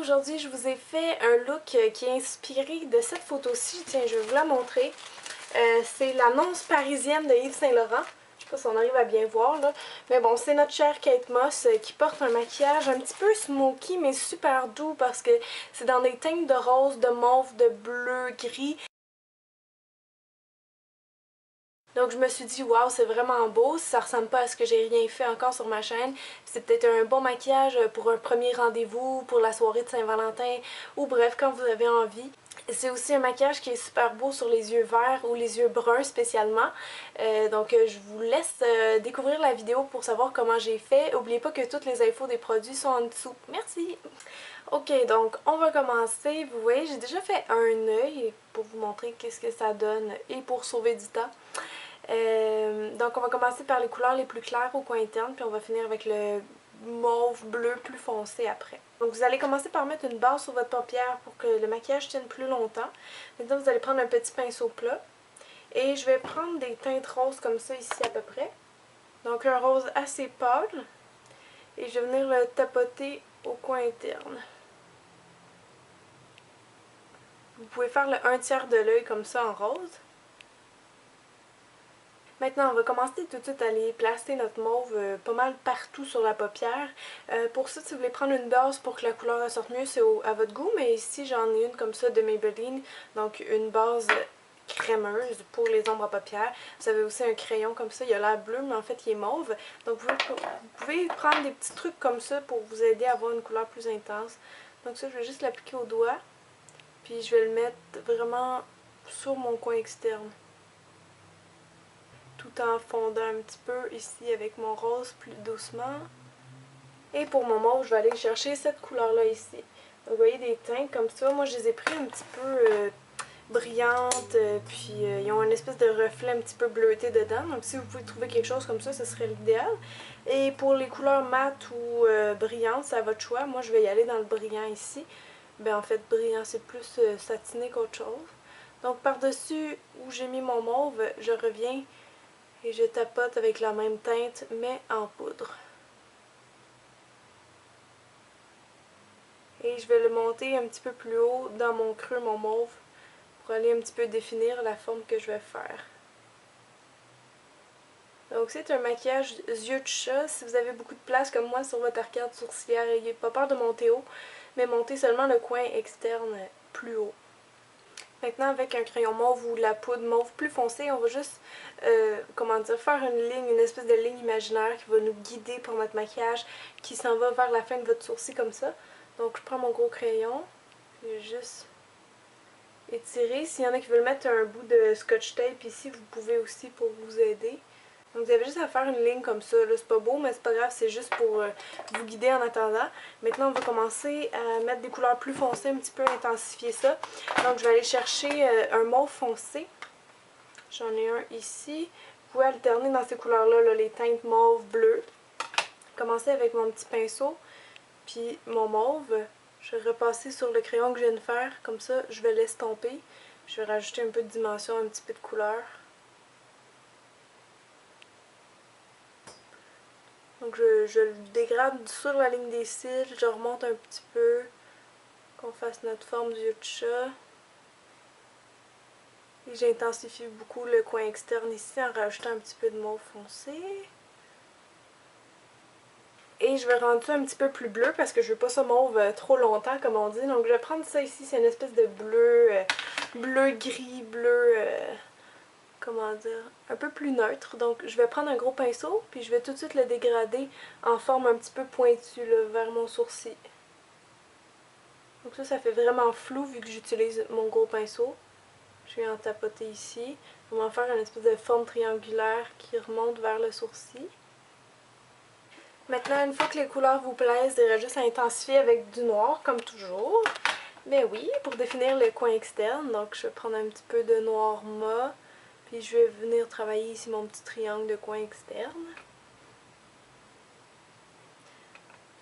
aujourd'hui je vous ai fait un look qui est inspiré de cette photo-ci. Tiens, je vais vous la montrer. C'est l'annonce parisienne de Yves Saint Laurent. Je sais pas si on arrive à bien voir là. Mais bon, c'est notre chère Kate Moss qui porte un maquillage un petit peu smoky mais super doux parce que c'est dans des teintes de rose, de mauve, de bleu, gris. Donc je me suis dit waouh, c'est vraiment beau, ça ressemble pas à ce que j'ai rien fait encore sur ma chaîne. C'est peut-être un bon maquillage pour un premier rendez-vous, pour la soirée de Saint-Valentin ou bref quand vous avez envie. C'est aussi un maquillage qui est super beau sur les yeux verts ou les yeux bruns spécialement. Donc je vous laisse découvrir la vidéo pour savoir comment j'ai fait. N'oubliez pas que toutes les infos des produits sont en dessous. Merci! Ok, donc on va commencer. Vous voyez, j'ai déjà fait un œil pour vous montrer qu'est-ce que ça donne et pour sauver du temps. Donc on va commencer par les couleurs les plus claires au coin interne, puis on va finir avec le mauve bleu plus foncé après. Donc vous allez commencer par mettre une base sur votre paupière pour que le maquillage tienne plus longtemps. Maintenant vous allez prendre un petit pinceau plat et je vais prendre des teintes roses comme ça ici à peu près. Donc un rose assez pâle et je vais venir le tapoter au coin interne. Vous pouvez faire le 1/3 de l'œil comme ça en rose. Maintenant, on va commencer tout de suite à aller placer notre mauve pas mal partout sur la paupière. Pour ça, si vous voulez prendre une base pour que la couleur ressorte mieux, c'est à votre goût. Mais ici, j'en ai une comme ça de Maybelline. Donc, une base crémeuse pour les ombres à paupières. Vous avez aussi un crayon comme ça. Il a l'air bleu, mais en fait, il est mauve. Donc, vous pouvez prendre des petits trucs comme ça pour vous aider à avoir une couleur plus intense. Donc ça, je vais juste l'appliquer au doigt. Puis, je vais le mettre vraiment sur mon coin externe, tout en fondant un petit peu ici avec mon rose plus doucement. Et pour mon mauve, je vais aller chercher cette couleur-là ici. Donc vous voyez des teintes comme ça. Moi, je les ai pris un petit peu brillantes, puis ils ont une espèce de reflet un petit peu bleuté dedans. Donc si vous pouvez trouver quelque chose comme ça, ce serait l'idéal. Et pour les couleurs mates ou brillantes, c'est à votre choix. Moi, je vais y aller dans le brillant ici. Ben en fait, brillant, c'est plus satiné qu'autre chose. Donc par-dessus où j'ai mis mon mauve, je reviens et je tapote avec la même teinte, mais en poudre. Et je vais le monter un petit peu plus haut dans mon creux, mon mauve, pour aller un petit peu définir la forme que je vais faire. Donc c'est un maquillage yeux de chat. Si vous avez beaucoup de place comme moi sur votre arcade sourcilière, n'ayez pas peur de monter haut, mais montez seulement le coin externe plus haut. Maintenant, avec un crayon mauve ou la poudre mauve plus foncée, on va juste, comment dire, faire une ligne, une espèce de ligne imaginaire qui va nous guider pour notre maquillage, qui s'en va vers la fin de votre sourcil comme ça. Donc, je prends mon gros crayon, puis juste étirer. S'il y en a qui veulent mettre un bout de scotch tape ici, vous pouvez aussi pour vous aider. Donc vous avez juste à faire une ligne comme ça, là c'est pas beau mais c'est pas grave, c'est juste pour vous guider en attendant. Maintenant on va commencer à mettre des couleurs plus foncées, un petit peu intensifier ça. Donc je vais aller chercher un mauve foncé. J'en ai un ici. Vous pouvez alterner dans ces couleurs-là, là, les teintes mauve, bleu. Commencer avec mon petit pinceau, puis mon mauve. Je vais repasser sur le crayon que je viens de faire, comme ça je vais l'estomper. Je vais rajouter un peu de dimension, un petit peu de couleur. Donc je le dégrade sur la ligne des cils, je remonte un petit peu, qu'on fasse notre forme d'yeux de chat. Et j'intensifie beaucoup le coin externe ici en rajoutant un petit peu de mauve foncé. Et je vais rendre ça un petit peu plus bleu parce que je veux pas ça mauve trop longtemps comme on dit. Donc je vais prendre ça ici, c'est une espèce de bleu, bleu-gris, bleu... comment dire, un peu plus neutre. Donc je vais prendre un gros pinceau, puis je vais tout de suite le dégrader en forme un petit peu pointue là, vers mon sourcil. Donc ça fait vraiment flou vu que j'utilise mon gros pinceau. Je vais en tapoter ici. Je vais m'en faire une espèce de forme triangulaire qui remonte vers le sourcil. Maintenant, une fois que les couleurs vous plaisent, il reste juste à intensifier avec du noir, comme toujours. Mais oui, pour définir le coin externe, donc je vais prendre un petit peu de noir mat. Puis je vais venir travailler ici mon petit triangle de coin externe.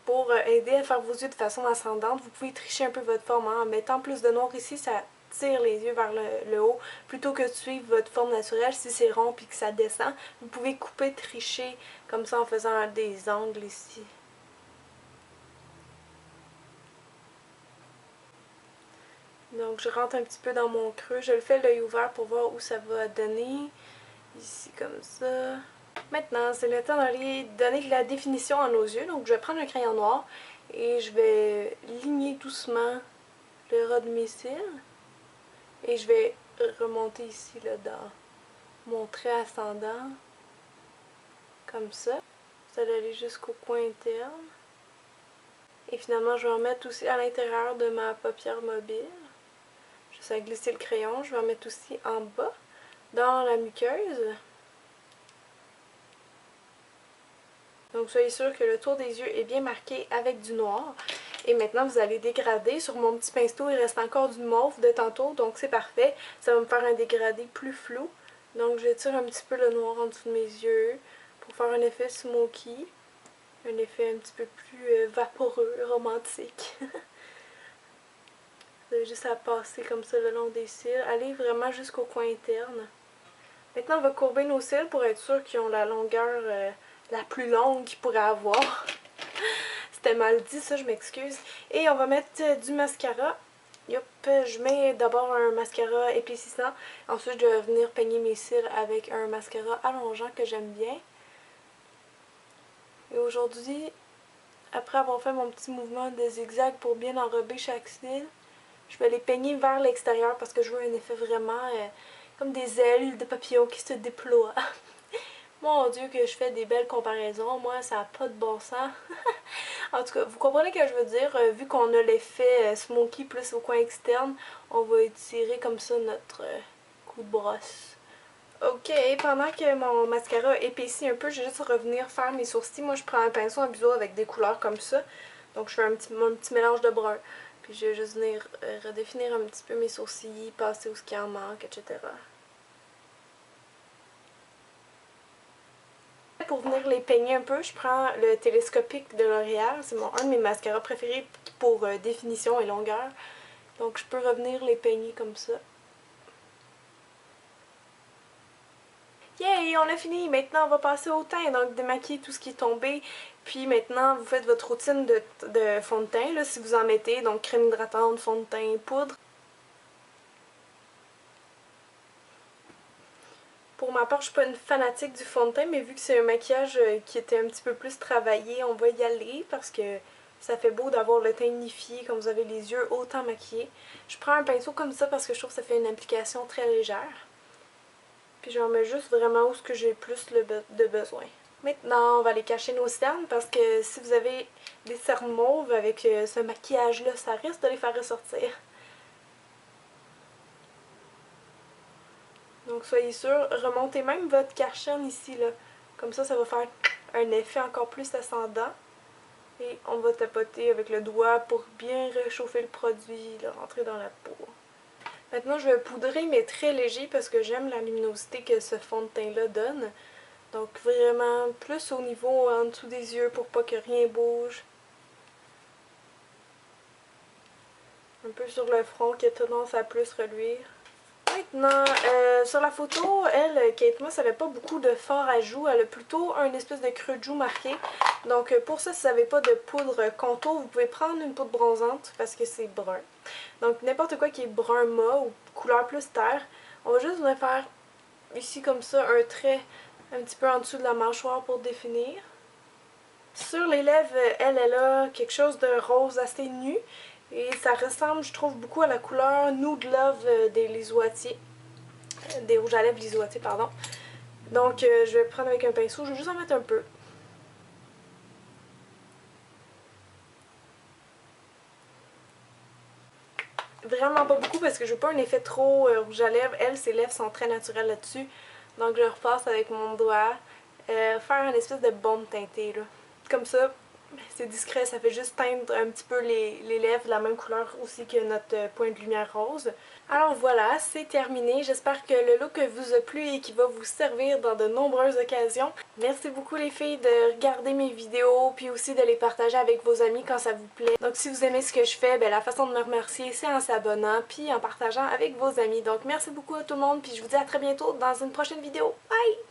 Pour aider à faire vos yeux de façon ascendante, vous pouvez tricher un peu votre forme en mettant plus de noir ici, ça tire les yeux vers le haut. Plutôt que de suivre votre forme naturelle, si c'est rond puis que ça descend, vous pouvez couper, tricher comme ça en faisant des angles ici. Donc je rentre un petit peu dans mon creux. Je le fais l'œil ouvert pour voir où ça va donner. Ici comme ça. Maintenant, c'est le temps d'aller donner de la définition à nos yeux. Donc je vais prendre un crayon noir et je vais ligner doucement le ras de mes cils. Et je vais remonter ici là, dans mon trait ascendant. Comme ça. Ça va aller jusqu'au coin interne. Et finalement, je vais en mettre aussi à l'intérieur de ma paupière mobile. Juste à glisser le crayon. Je vais en mettre aussi en bas, dans la muqueuse. Donc soyez sûr que le tour des yeux est bien marqué avec du noir. Et maintenant, vous allez dégrader. Sur mon petit pinceau, il reste encore du mauve de tantôt, donc c'est parfait. Ça va me faire un dégradé plus flou. Donc j'étire un petit peu le noir en dessous de mes yeux pour faire un effet smoky. Un effet un petit peu plus vaporeux, romantique. Vous avez juste à passer comme ça le long des cils. Allez vraiment jusqu'au coin interne. Maintenant, on va courber nos cils pour être sûr qu'ils ont la longueur la plus longue qu'ils pourraient avoir. C'était mal dit, ça, je m'excuse. Et on va mettre du mascara. Yop, je mets d'abord un mascara épaississant. Ensuite, je vais venir peigner mes cils avec un mascara allongeant que j'aime bien. Et aujourd'hui, après avoir fait mon petit mouvement de zigzag pour bien enrober chaque cil, je vais les peigner vers l'extérieur parce que je veux un effet vraiment comme des ailes de papillon qui se déploient. Mon Dieu que je fais des belles comparaisons, moi ça n'a pas de bon sens. En tout cas, vous comprenez ce que je veux dire, vu qu'on a l'effet smoky plus au coin externe, on va étirer comme ça notre coup de brosse. Ok, pendant que mon mascara épaissit un peu, je vais juste revenir faire mes sourcils. Moi je prends un pinceau en biseau avec des couleurs comme ça, donc je fais un petit mélange de brun. Puis je vais juste venir redéfinir un petit peu mes sourcils, passer où ce qui en manque, etc. Pour venir les peigner un peu, je prends le télescopique de L'Oréal. C'est un de mes mascaras préférés pour définition et longueur. Donc je peux revenir les peigner comme ça. Yay! On a fini! Maintenant on va passer au teint. Donc démaquiller tout ce qui est tombé. Puis maintenant vous faites votre routine de fond de teint, là, si vous en mettez. Donc crème hydratante, fond de teint, poudre. Pour ma part, je suis pas une fanatique du fond de teint, mais vu que c'est un maquillage qui était un petit peu plus travaillé, on va y aller parce que ça fait beau d'avoir le teint unifié quand vous avez les yeux autant maquillés. Je prends un pinceau comme ça parce que je trouve que ça fait une application très légère. Puis j'en mets juste vraiment où j'ai plus de besoin. Maintenant, on va aller cacher nos cernes parce que si vous avez des cernes mauves avec ce maquillage-là, ça risque de les faire ressortir. Donc soyez sûr, remontez même votre cache-cerne ici, là. Comme ça va faire un effet encore plus ascendant. Et on va tapoter avec le doigt pour bien réchauffer le produit, le rentrer dans la peau. Maintenant, je vais poudrer, mais très léger parce que j'aime la luminosité que ce fond de teint-là donne. Donc vraiment plus au niveau en dessous des yeux pour pas que rien bouge. Un peu sur le front qui a tendance à plus reluire. Maintenant, sur la photo, Kate Moss, elle n'a pas beaucoup de fard à joues. Elle a plutôt un espèce de creux de joue marqué. Donc pour ça, si vous n'avez pas de poudre contour, vous pouvez prendre une poudre bronzante parce que c'est brun. Donc n'importe quoi qui est brun mat ou couleur plus terre. On va juste venir faire ici comme ça un trait un petit peu en dessous de la mâchoire pour définir. Sur les lèvres, elle a quelque chose de rose assez nu. Et ça ressemble, je trouve, beaucoup à la couleur Nude Love des Lisoitiers. Des rouges à lèvres Lisoitiers, pardon. Donc, je vais prendre avec un pinceau. Je vais juste en mettre un peu. Vraiment pas beaucoup parce que je veux pas un effet trop rouge à lèvres. Elle, ses lèvres sont très naturelles là-dessus. Donc, je repasse avec mon doigt. Faire une espèce de baume teintée, là. Comme ça. C'est discret, ça fait juste teindre un petit peu les lèvres de la même couleur aussi que notre point de lumière rose. Alors voilà, c'est terminé. J'espère que le look vous a plu et qu'il va vous servir dans de nombreuses occasions. Merci beaucoup les filles de regarder mes vidéos puis aussi de les partager avec vos amis quand ça vous plaît. Donc si vous aimez ce que je fais, ben, la façon de me remercier c'est en s'abonnant puis en partageant avec vos amis. Donc merci beaucoup à tout le monde puis je vous dis à très bientôt dans une prochaine vidéo. Bye!